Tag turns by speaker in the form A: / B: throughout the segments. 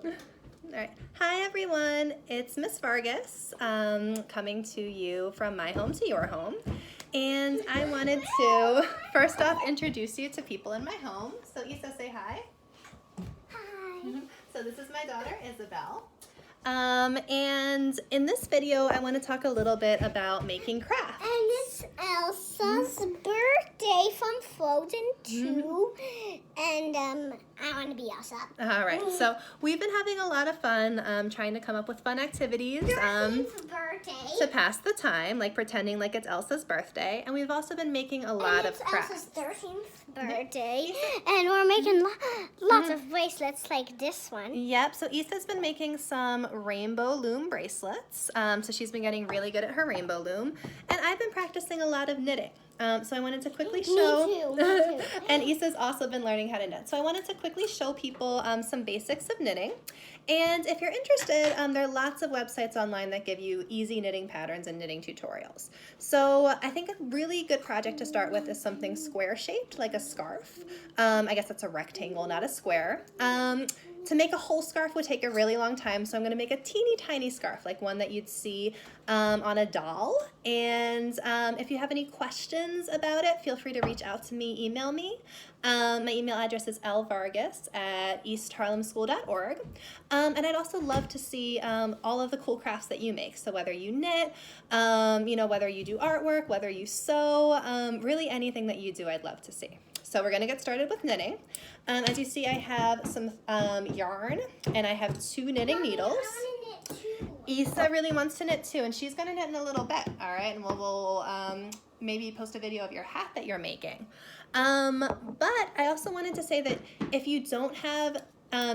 A: All right. Hi, everyone. It's Miss Vargas coming to you from my home to your home. And I wanted to first off introduce you to people in my home. So Isa, say hi.
B: Hi.
A: So this is my daughter, Isabel. And in this video, I want to talk a little bit about making crafts.
B: And it's Elsa's birthday from Frozen 2. And I want to be Elsa.
A: All right. So we've been having a lot of fun trying to come up with fun activities to pass the time, like pretending like it's Elsa's birthday. And we've also been making a lot of crafts.
B: It's Elsa's 13th birthday. And we're making lots of bracelets like this one.
A: Yep. So Isa's been making some rainbow loom bracelets. So she's been getting really good at her rainbow loom. And I've been practicing a lot of knitting. So I wanted to quickly show,
B: Me too.
A: and Isa's also been learning how to knit. So I wanted to quickly show people some basics of knitting. And if you're interested, there are lots of websites online that give you easy knitting patterns and knitting tutorials. So I think a really good project to start with is something square shaped, like a scarf. I guess that's a rectangle, not a square. To make a whole scarf would take a really long time, so I'm going to make a teeny tiny scarf, like one that you'd see on a doll. And if you have any questions about it, feel free to reach out to me, email me. My email address is lvargas@eastharlemschool.org. And I'd also love to see all of the cool crafts that you make. So whether you knit, whether you do artwork, whether you sew, really anything that you do, I'd love to see. So we're going to get started with knitting. As you see, I have some yarn, and I have 2 knitting needles. Isa really wants to knit too, and she's going to knit in a little bit, all right? And we'll maybe post a video of your hat that you're making. But I also wanted to say that if you don't have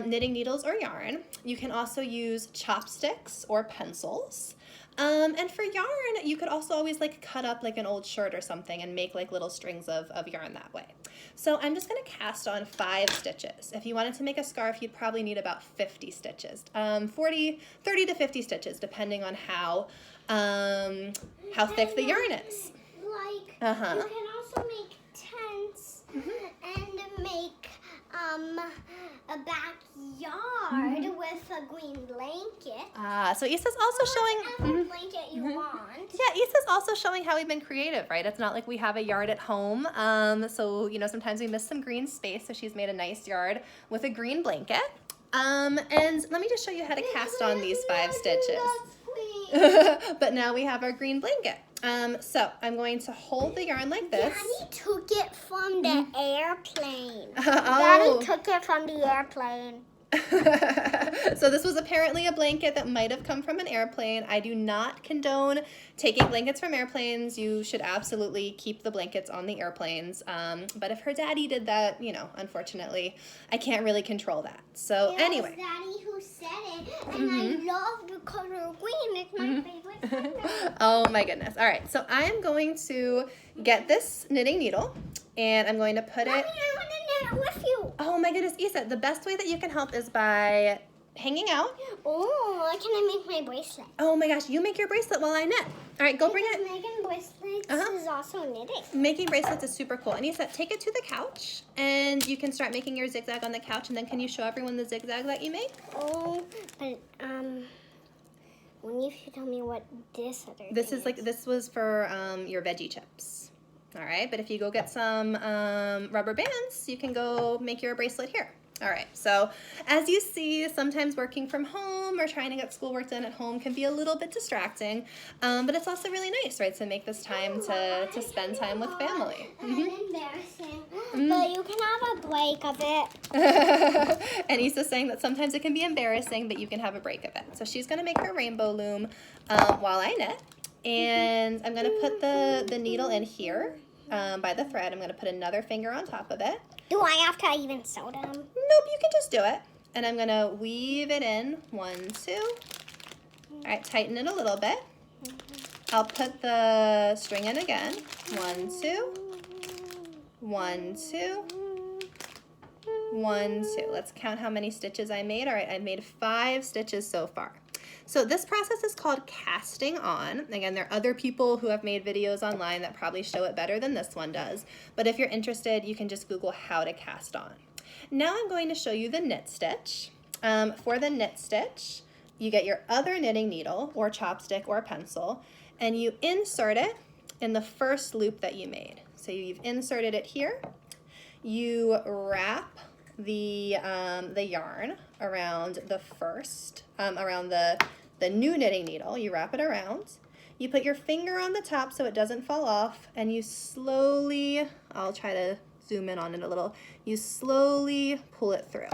A: knitting needles or yarn, you can also use chopsticks or pencils. And for yarn, you could also always like cut up like an old shirt or something and make like little strings of yarn that way. So I'm just going to cast on 5 stitches. If you wanted to make a scarf, you'd probably need about 50 stitches, 30 to 50 stitches, depending on how thick the yarn is.
B: Like, you can also make tents and make a backyard with a green blanket.
A: So Isa's also showing
B: whatever blanket you want.
A: Yeah, Isa's also showing how we've been creative, right? It's not like we have a yard at home. So sometimes we miss some green space. So she's made a nice yard with a green blanket. And let me just show you how to cast on these 5 stitches. But now we have our green blanket. So I'm going to hold the yarn like this.
B: Daddy took it from the airplane.
A: Oh.
B: Daddy took it from the airplane.
A: So this was apparently a blanket that might have come from an airplane. I do not condone taking blankets from airplanes. You should absolutely keep the blankets on the airplanes. But if her daddy did that, unfortunately, I can't really control that. So anyway.
B: It was Daddy who said it, and I love the color green. It's my favorite color.
A: Oh my goodness. All right, so I am going to get this knitting needle, and I'm going to put
B: Mommy,
A: it...
B: I want to knit with you.
A: Oh my goodness, Isa, the best way that you can help is by hanging out.
B: Oh, can I make my bracelet?
A: Oh my gosh, you make your bracelet while I knit. All right, go bring it.
B: Making bracelets is also knitting.
A: Making bracelets is super cool. And Isa, take it to the couch, and you can start making your zigzag on the couch, and then can you show everyone the zigzag that you make?
B: Oh, but when you should tell me what this other
A: This
B: thing
A: is like, this was for your veggie chips. All right, but if you go get some rubber bands, you can go make your bracelet here. All right, so as you see, sometimes working from home or trying to get schoolwork done at home can be a little bit distracting, but it's also really nice, right, to make this time to spend time with family.
B: Embarrassing, but you can have a break of it.
A: And Isa's saying that sometimes it can be embarrassing, but you can have a break of it. So she's gonna make her rainbow loom while I knit. And I'm going to put the needle in here by the thread. I'm going to put another finger on top of it.
B: Do I have to even sew them?
A: Nope, you can just do it. And I'm going to weave it in. 1, 2. All right, tighten it a little bit. I'll put the string in again. 1, 2. 1, 2. 1, 2. Let's count how many stitches I made. All right, I've made 5 stitches so far. So this process is called casting on. Again, there are other people who have made videos online that probably show it better than this one does. But if you're interested, you can just Google how to cast on. Now I'm going to show you the knit stitch. For the knit stitch, you get your other knitting needle or chopstick or pencil, and you insert it in the first loop that you made. So you've inserted it here. You wrap the yarn around the first, around the new knitting needle. You wrap it around. You put your finger on the top so it doesn't fall off, and you slowly, I'll try to zoom in on it a little, you slowly pull it through.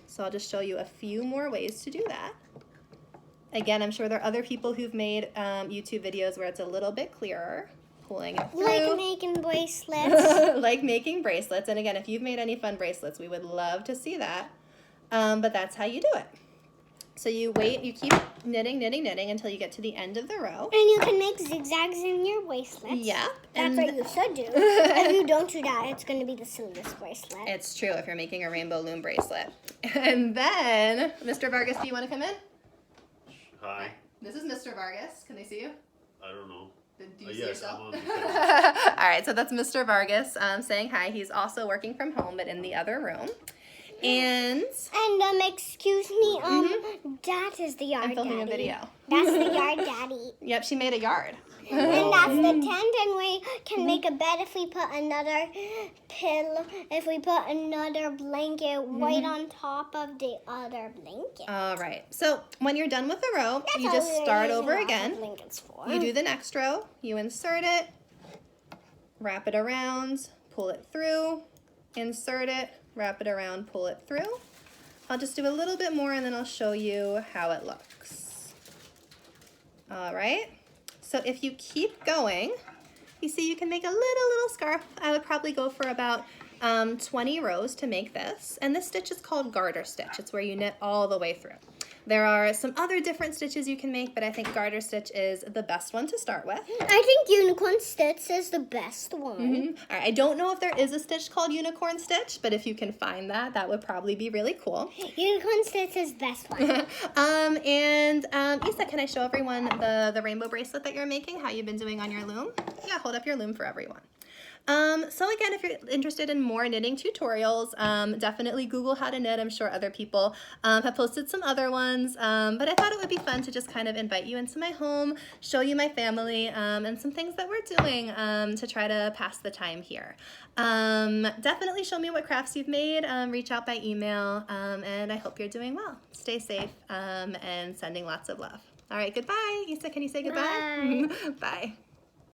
A: So I'll just show you a few more ways to do that. Again, I'm sure there are other people who've made YouTube videos where it's a little bit clearer, pulling it through.
B: Like making bracelets.
A: Like making bracelets. And again, if you've made any fun bracelets, we would love to see that. But that's how you do it. So you wait, you keep knitting, knitting, knitting until you get to the end of the row.
B: And you can make zigzags in your bracelets.
A: Yeah.
B: That's what you should do. If you don't do that, it's going to be the silliest bracelet.
A: It's true if you're making a rainbow loom bracelet. And then, Mr. Vargas, do you want to come in?
C: Hi.
A: This is Mr. Vargas. Can they see you?
C: I don't know.
A: Do you see
C: Yes,
A: yourself?
C: I'm on the camera.
A: All right, so that's Mr. Vargas saying hi. He's also working from home, but in the other room. And
B: Excuse me, that is the yard
A: I'm filming
B: daddy.
A: a video.
B: That's the yard daddy.
A: Yep, she made a yard.
B: And that's the tent, and we can make a bed if we put another pillow, if we put another blanket right on top of the other blanket.
A: All right, so when you're done with the row,
B: That's
A: you
B: all
A: just
B: we're
A: start
B: using
A: over
B: lots of
A: again.
B: blankets for.
A: You do the next row, you insert it, wrap it around, pull it through, insert it, wrap it around, pull it through. I'll just do a little bit more and then I'll show you how it looks. All right, so if you keep going, you see you can make a little scarf. I would probably go for about 20 rows to make this. And this stitch is called garter stitch. It's where you knit all the way through. There are some other different stitches you can make, but I think garter stitch is the best one to start with.
B: I think unicorn stitch is the best one.
A: All right, I don't know if there is a stitch called unicorn stitch, but if you can find that, that would probably be really cool.
B: Unicorn stitch is the best one.
A: Isa, can I show everyone the rainbow bracelet that you're making, how you've been doing on your loom? Yeah, hold up your loom for everyone. So again, if you're interested in more knitting tutorials, definitely Google how to knit. I'm sure other people have posted some other ones, but I thought it would be fun to just kind of invite you into my home, show you my family, and some things that we're doing to try to pass the time here. Definitely show me what crafts you've made, reach out by email, and I hope you're doing well. Stay safe, and sending lots of love. All right, goodbye. Isa, can you say goodbye?
B: Bye.
A: Bye.